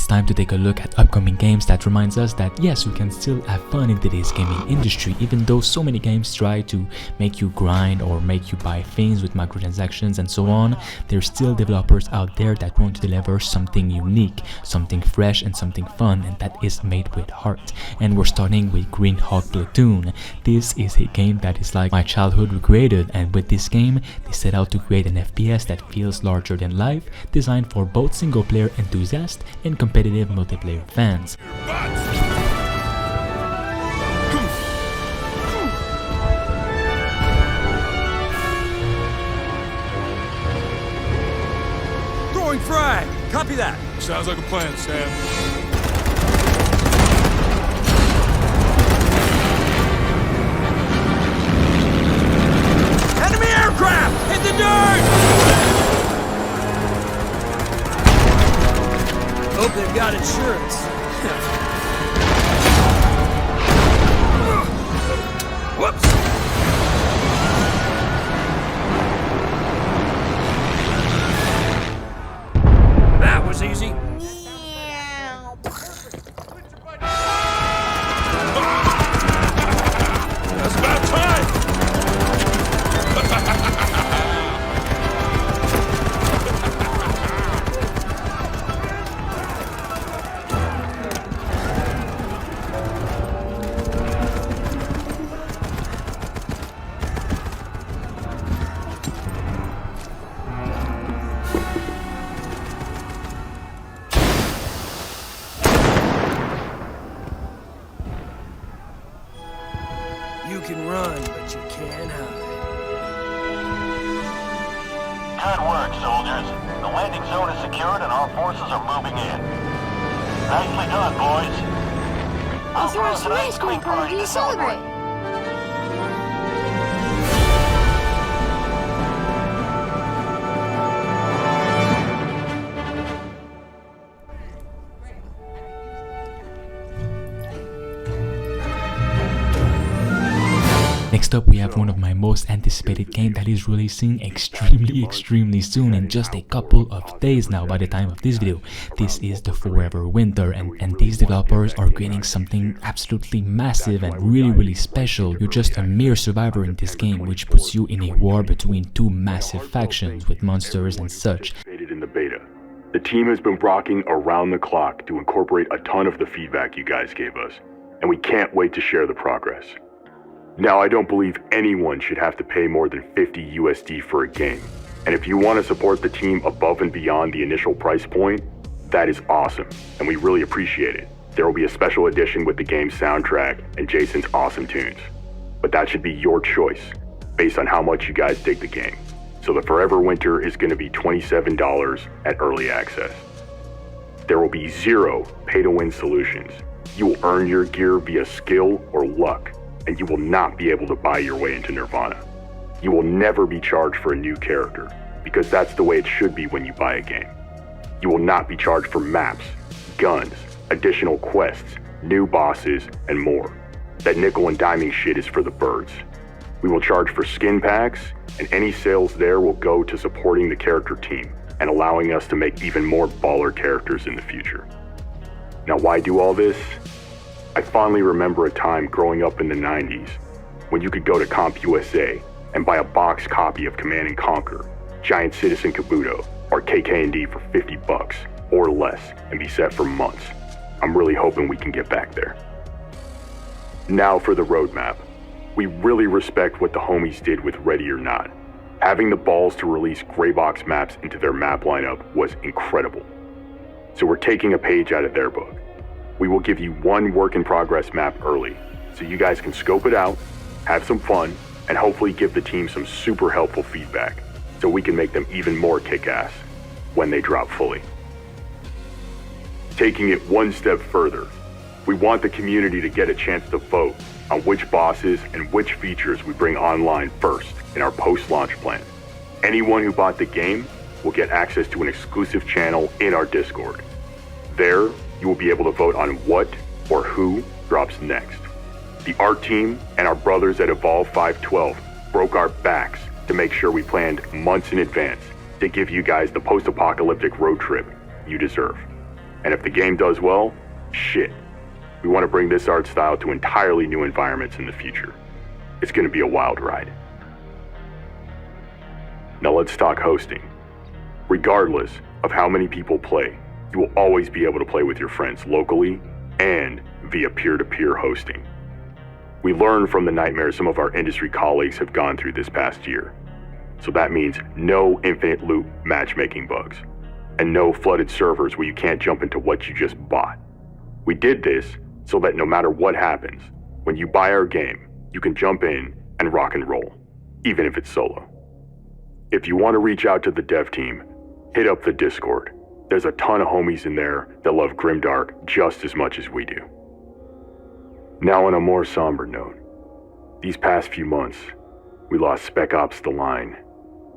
it's time to take a look at upcoming games that reminds us that yes, you can still have fun in today's gaming industry, even though so many games try to make you grind or make you buy things with microtransactions and so on. There's still developers out there that want to deliver something unique, something fresh and something fun, and that is made with heart. And we're starting with Hawk Platoon. This is a game that is like my childhood recreated, and with this game they set out to create an FPS that feels larger than life, designed for both single player enthusiasts and competitive multiplayer fans. Throwing frag! Copy that! Sounds like a plan, Sam. Enemy aircraft! Hit the dirt! Hope they've got insurance. Whoops! That was easy. That's about time! You can run, but you can't hide. Good work, soldiers. The landing zone is secured and our forces are moving in. Nicely done, boys. I'll throw us an ice cream party to celebrate. Next up, we have one of my most anticipated games that is releasing extremely soon, in just a couple of days now by the time of this video. This is the Forever Winter, and these developers are creating something absolutely massive and really special. You're just a mere survivor in this game, which puts you in a war between two massive factions with monsters and such. In the beta, the team has been rocking around the clock to incorporate a ton of the feedback you guys gave us, and we can't wait to share the progress. Now, I don't believe anyone should have to pay more than 50 USD for a game, and if you want to support the team above and beyond the initial price point, that is awesome, and we really appreciate it. There will be a special edition with the game's soundtrack and Jason's awesome tunes, but that should be your choice, based on how much you guys dig the game. So the Forever Winter is going to be $27 at early access. There will be zero pay-to-win solutions. You will earn your gear via skill or luck, and you will not be able to buy your way into Nirvana. You will never be charged for a new character, because that's the way it should be when you buy a game. You will not be charged for maps, guns, additional quests, new bosses, and more. That nickel and diming shit is for the birds. We will charge for skin packs, and any sales there will go to supporting the character team and allowing us to make even more baller characters in the future. Now, why do all this? I fondly remember a time growing up in the 90s when you could go to CompUSA and buy a box copy of Command & Conquer, Giant Citizen Kabuto, or KK&D for 50 bucks or less and be set for months. I'm really hoping we can get back there. Now for the roadmap. We really respect what the homies did with Ready or Not. Having the balls to release gray box maps into their map lineup was incredible. So we're taking a page out of their book. We will give you one work-in-progress map early, so you guys can scope it out, have some fun, and hopefully give the team some super helpful feedback, so we can make them even more kick-ass when they drop fully. Taking it one step further, we want the community to get a chance to vote on which bosses and which features we bring online first in our post-launch plan. Anyone who bought the game will get access to an exclusive channel in our Discord. There, you will be able to vote on what or who drops next. The art team and our brothers at Evolve 512 broke our backs to make sure we planned months in advance to give you guys the post-apocalyptic road trip you deserve. And if the game does well, shit. We want to bring this art style to entirely new environments in the future. It's going to be a wild ride. Now let's talk hosting. Regardless of how many people play, you will always be able to play with your friends locally and via peer-to-peer hosting. We learned from the nightmares some of our industry colleagues have gone through this past year. So that means no infinite loop matchmaking bugs, and no flooded servers where you can't jump into what you just bought. We did this so that no matter what happens, when you buy our game, you can jump in and rock and roll, even if it's solo. If you want to reach out to the dev team, hit up the Discord. There's a ton of homies in there that love Grimdark just as much as we do. Now on a more somber note, these past few months, we lost Spec Ops The Line,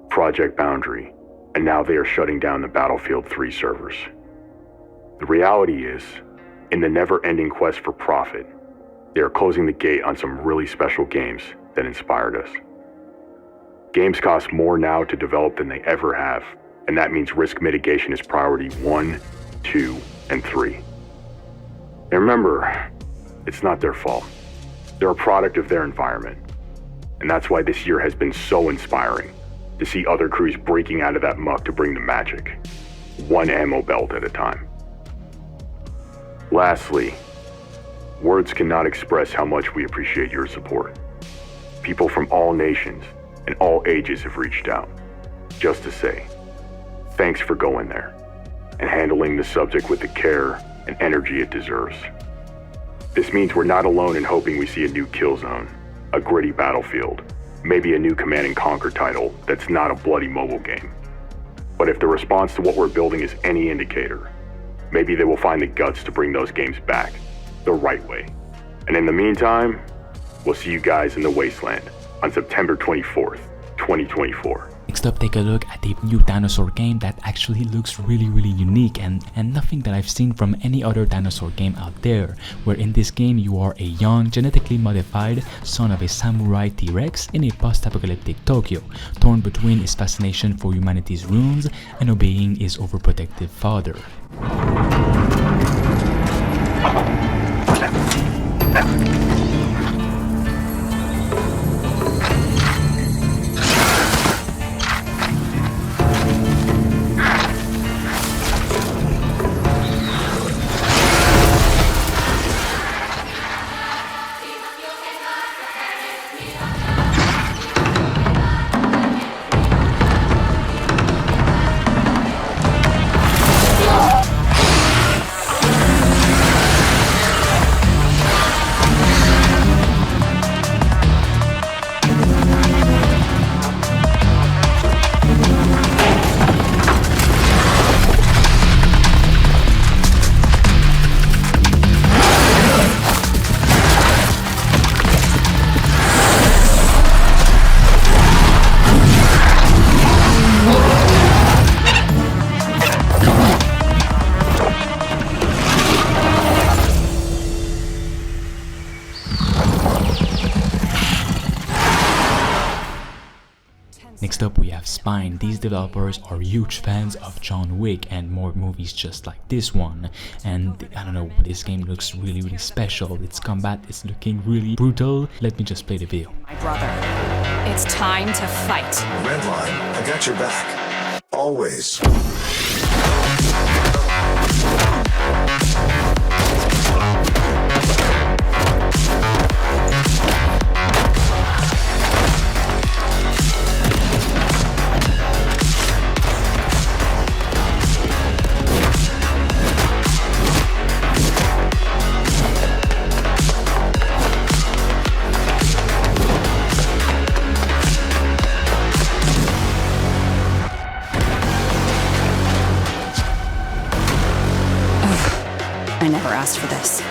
Project Boundary, and now they are shutting down the Battlefield 3 servers. The reality is, in the never-ending quest for profit, they are closing the gate on some really special games that inspired us. Games cost more now to develop than they ever have, and that means risk mitigation is priority 1, 2, and 3. And remember, it's not their fault. They're a product of their environment. And that's why this year has been so inspiring, to see other crews breaking out of that muck to bring the magic, one ammo belt at a time. Lastly, words cannot express how much we appreciate your support. People from all nations and all ages have reached out, just to say, thanks for going there, and handling the subject with the care and energy it deserves. This means we're not alone in hoping we see a new Killzone, a gritty Battlefield, maybe a new Command & Conquer title that's not a bloody mobile game. But if the response to what we're building is any indicator, maybe they will find the guts to bring those games back, the right way. And in the meantime, we'll see you guys in the Wasteland on September 24th, 2024. Next up, take a look at a new dinosaur game that actually looks really unique and nothing that I've seen from any other dinosaur game out there, where in this game you are a young, genetically modified son of a samurai T-Rex in a post-apocalyptic Tokyo, torn between his fascination for humanity's ruins and obeying his overprotective father. Next up, we have Spine. These developers are huge fans of John Wick and more movies just like this one. And I don't know, this game looks really special. Its combat is looking really brutal. Let me just play the video. My brother, it's time to fight. Redline, I got your back. Always. I never asked for this.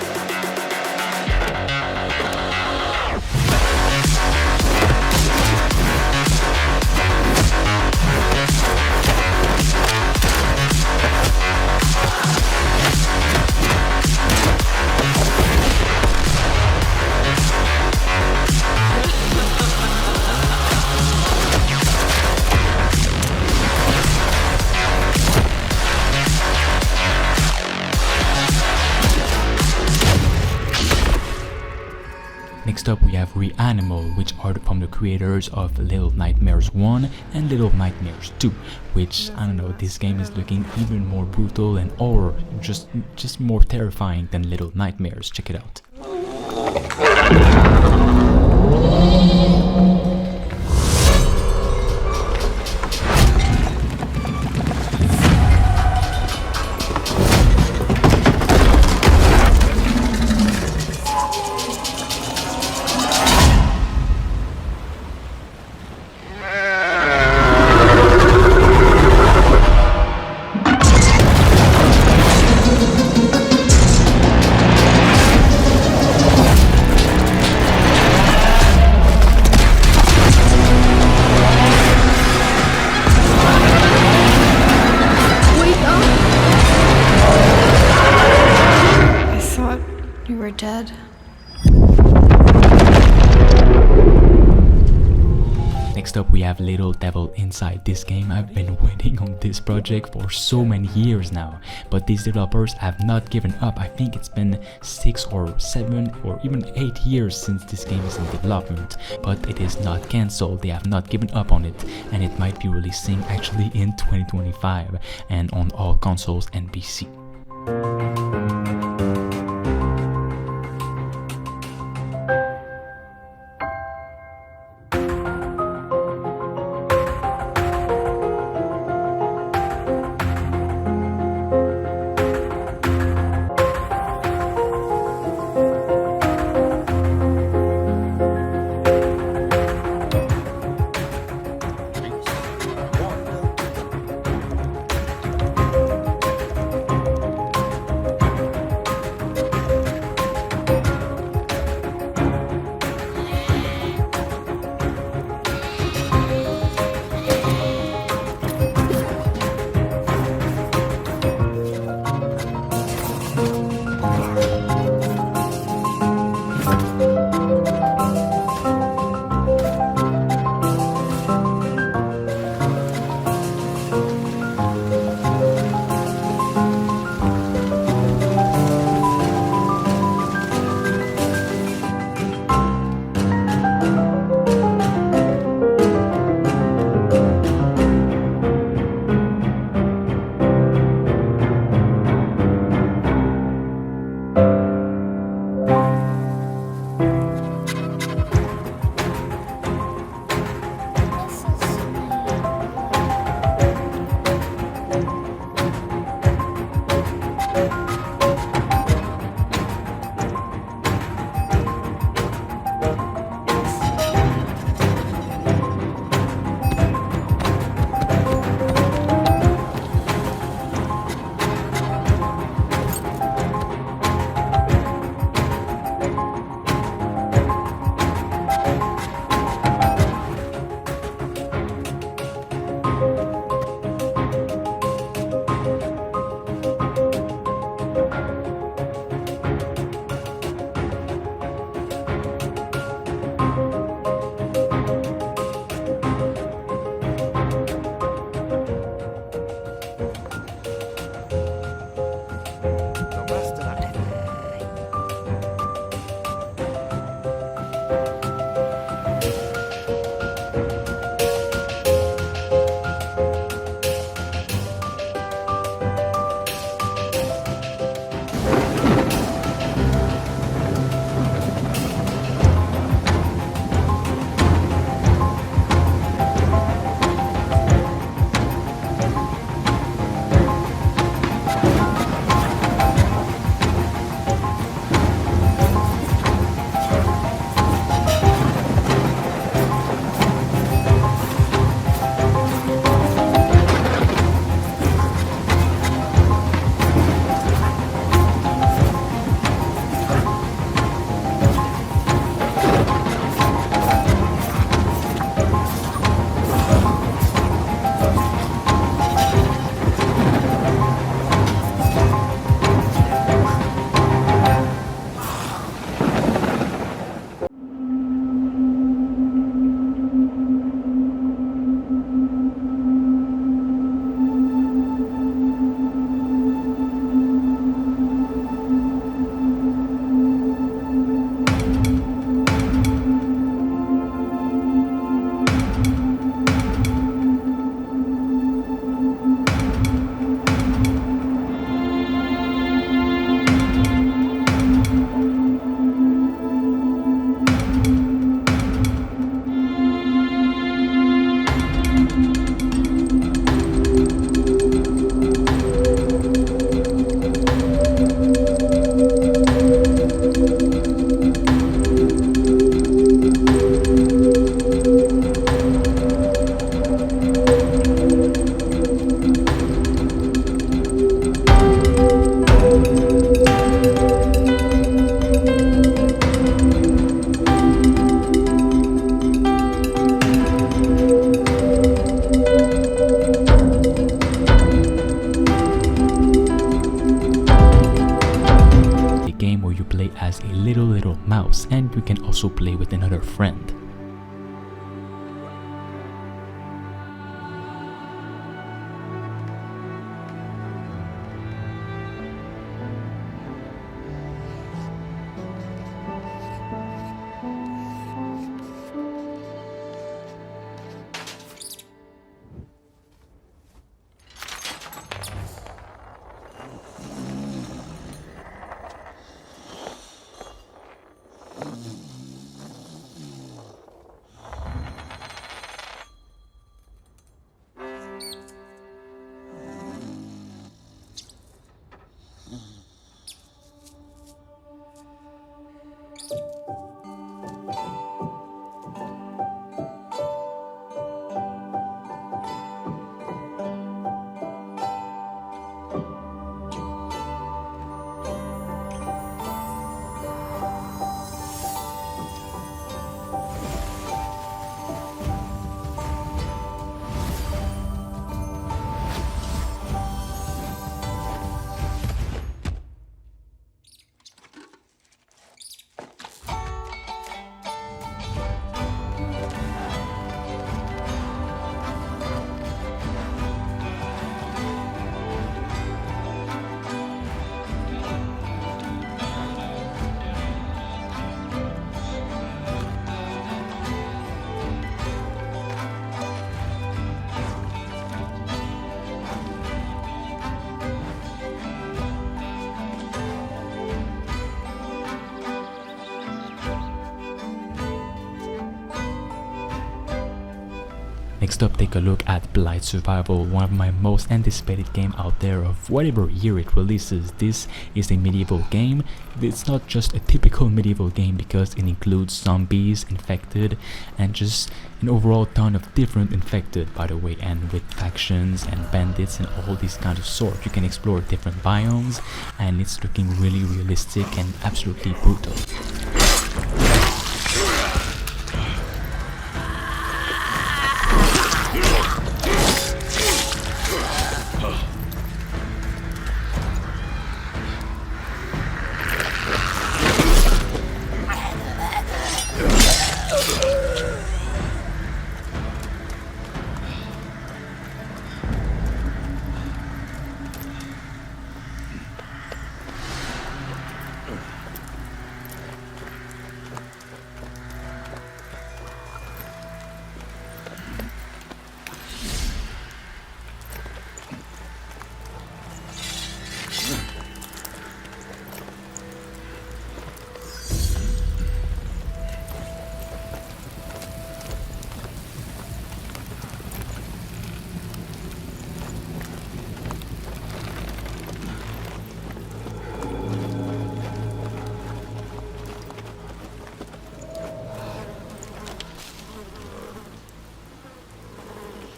Next up we have Reanimal, which are from the creators of Little Nightmares 1 and Little Nightmares 2, which, I don't know, this game is looking even more brutal and or just more terrifying than Little Nightmares. Check it out. Dead. Next up we have Little Devil Inside. This game, I've been waiting on this project for so many years now, but these developers have not given up. I think it's been 6 or 7 or even 8 years since this game is in development, but it is not cancelled. They have not given up on it, and it might be releasing actually in 2025 and on all consoles and PC. also play with another friend. Next up, take a look at Blight Survival, one of my most anticipated game out there of whatever year it releases. This is a medieval game. It's not just a typical medieval game because it includes zombies, infected, and just an overall ton of different infected, by the way, and with factions and bandits and all these kinds of sort. You can explore different biomes and it's looking really realistic and absolutely brutal.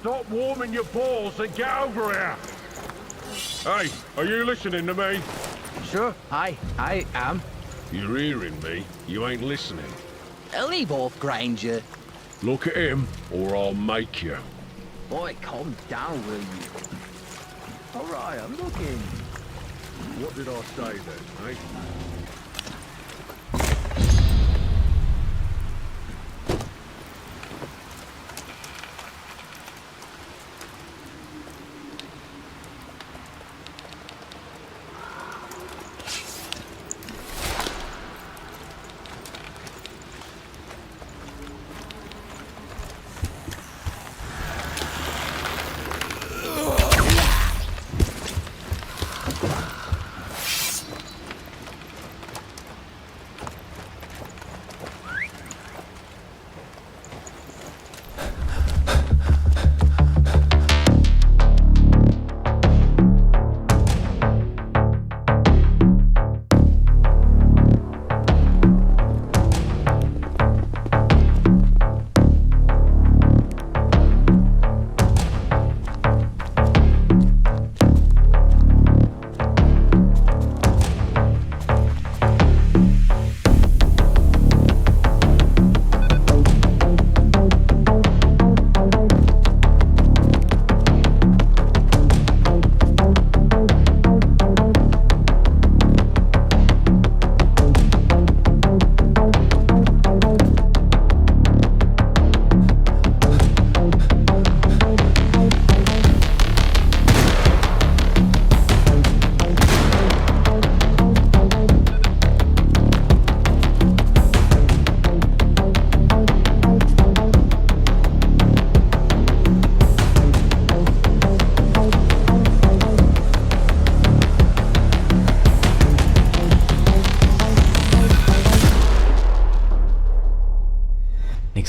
Stop warming your balls and get over here! Hey, are you listening to me? Sure, I am. You're hearing me. You ain't listening. Leave off, Granger. Look at him, or I'll make you. Boy, calm down, will you? Alright, I'm looking. What did I say then, eh?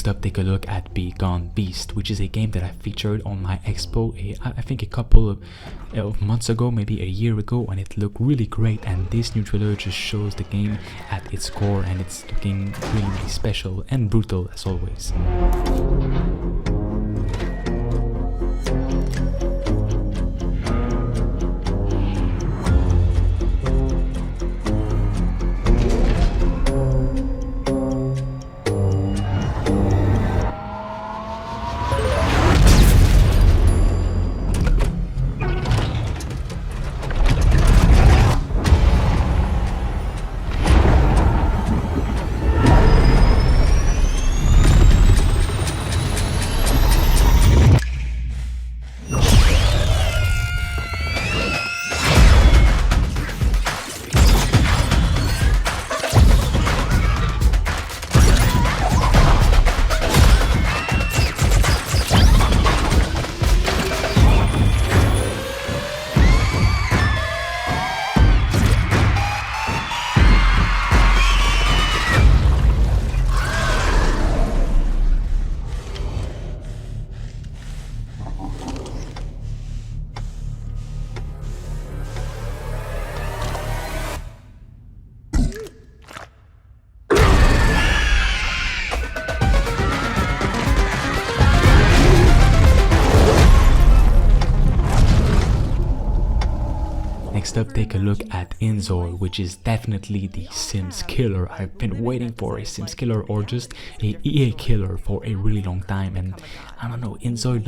Next up, take a look at Begone Beast, which is a game that I featured on my expo, I think a couple of months ago, maybe a year ago, and it looked really great. And this new trailer just shows the game at its core, and it's looking really, really special and brutal as always. Next up, take a look at inZoi, which is definitely the Sims killer. I've been waiting for a Sims killer or just a EA killer for a really long time, and I don't know, inZoi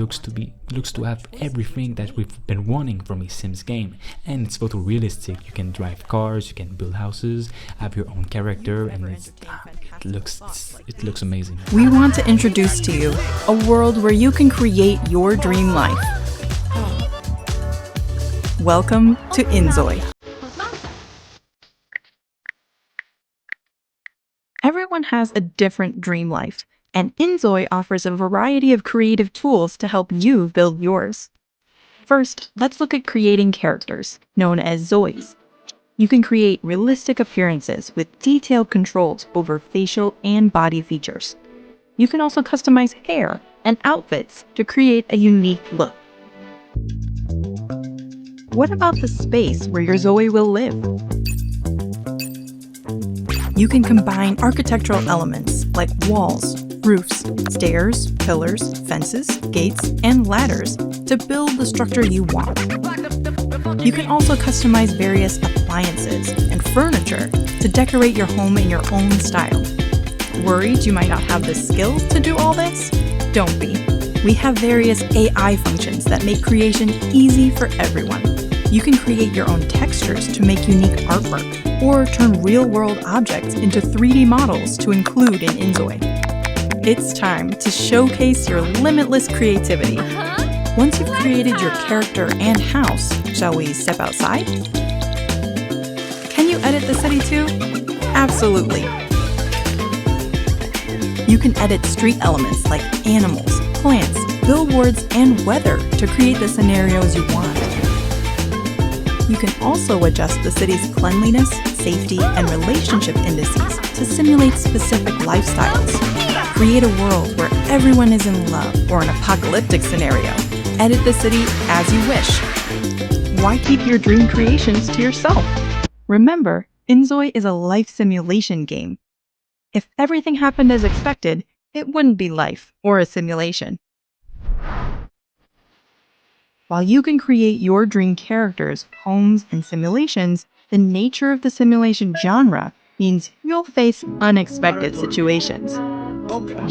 looks to have everything that we've been wanting from a Sims game. And it's photorealistic. You can drive cars, you can build houses, have your own character, and it looks amazing. We want to introduce to you a world where you can create your dream life. Welcome to inZoi. Everyone has a different dream life, and inZoi offers a variety of creative tools to help you build yours. First, let's look at creating characters, known as Zois. You can create realistic appearances with detailed controls over facial and body features. You can also customize hair and outfits to create a unique look. What about the space where your Zoe will live? You can combine architectural elements like walls, roofs, stairs, pillars, fences, gates, and ladders to build the structure you want. You can also customize various appliances and furniture to decorate your home in your own style. Worried you might not have the skills to do all this? Don't be. We have various AI functions that make creation easy for everyone. You can create your own textures to make unique artwork, or turn real-world objects into 3D models to include in inZoi. It's time to showcase your limitless creativity. Once you've created your character and house, shall we step outside? Can you edit the city too? Absolutely. You can edit street elements like animals, plants, billboards, and weather to create the scenarios you want. You can also adjust the city's cleanliness, safety, and relationship indices to simulate specific lifestyles. Create a world where everyone is in love or an apocalyptic scenario. Edit the city as you wish. Why keep your dream creations to yourself? Remember, inZoi is a life simulation game. If everything happened as expected, it wouldn't be life or a simulation. While you can create your dream characters, homes, and simulations, the nature of the simulation genre means you'll face unexpected situations.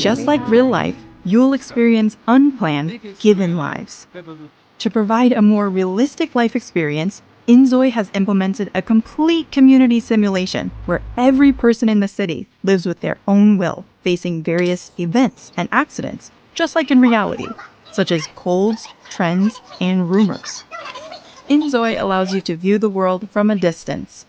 Just like real life, you'll experience unplanned, given lives. To provide a more realistic life experience, inZoi has implemented a complete community simulation where every person in the city lives with their own will, facing various events and accidents, just like in reality, such as colds, trends, and rumors. inZoi allows you to view the world from a distance.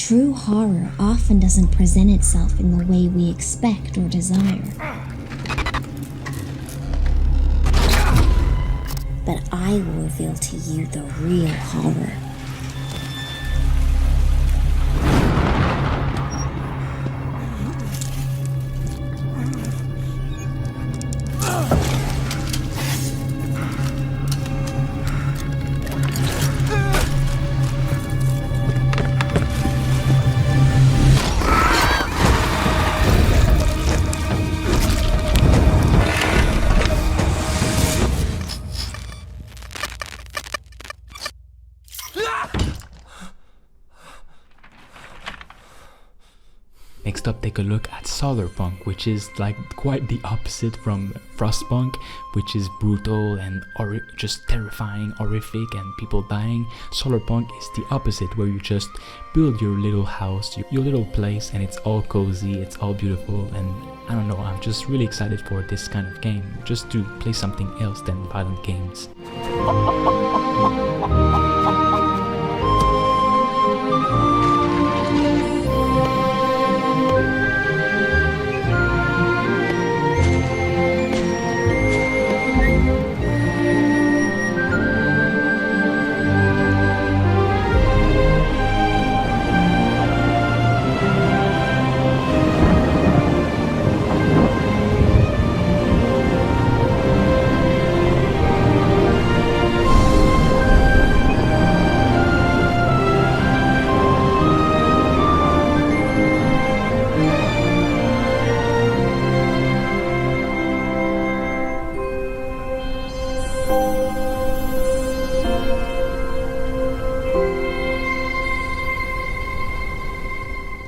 True horror often doesn't present itself in the way we expect or desire. But I will reveal to you the real horror. Next up, take a look at Solarpunk, which is like quite the opposite from Frostpunk, which is brutal and just terrifying, horrific, and people dying. Solarpunk is the opposite, where you just build your little house, your little place, and it's all cozy, it's all beautiful, and I don't know, I'm just really excited for this kind of game, just to play something else than violent games.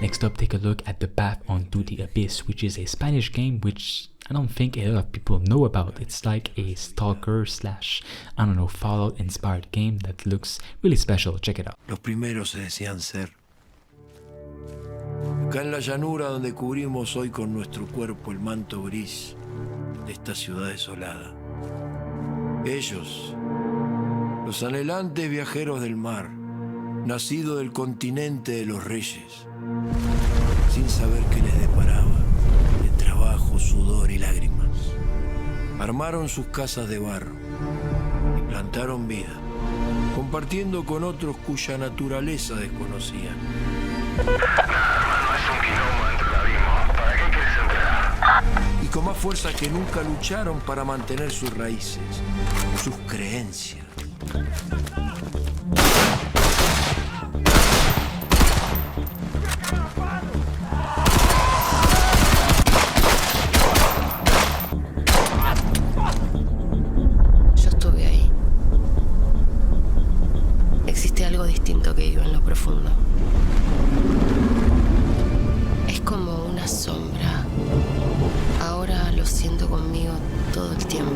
Next up, take a look at The Path onto the Abyss, which is a Spanish game which I don't think a lot of people know about. It's like a stalker slash, I don't know, Fallout inspired game that looks really special. Check it out. Los primeros se decían ser. Acá en la llanura donde cubrimos hoy con nuestro cuerpo el manto gris de esta ciudad desolada. Ellos, los anhelantes viajeros del mar, nacidos del continente de los reyes, sin saber qué les deparaba, de trabajo, sudor y lágrimas. Armaron sus casas de barro y plantaron vida, compartiendo con otros cuya naturaleza desconocían. No es un quilombo dentro del abismo. ¿Para qué quieres entrar? Y con más fuerza que nunca lucharon para mantener sus raíces, sus creencias. Yo estuve ahí. Existe algo distinto que vive en lo profundo. Es como una sombra. Ahora lo siento conmigo todo el tiempo.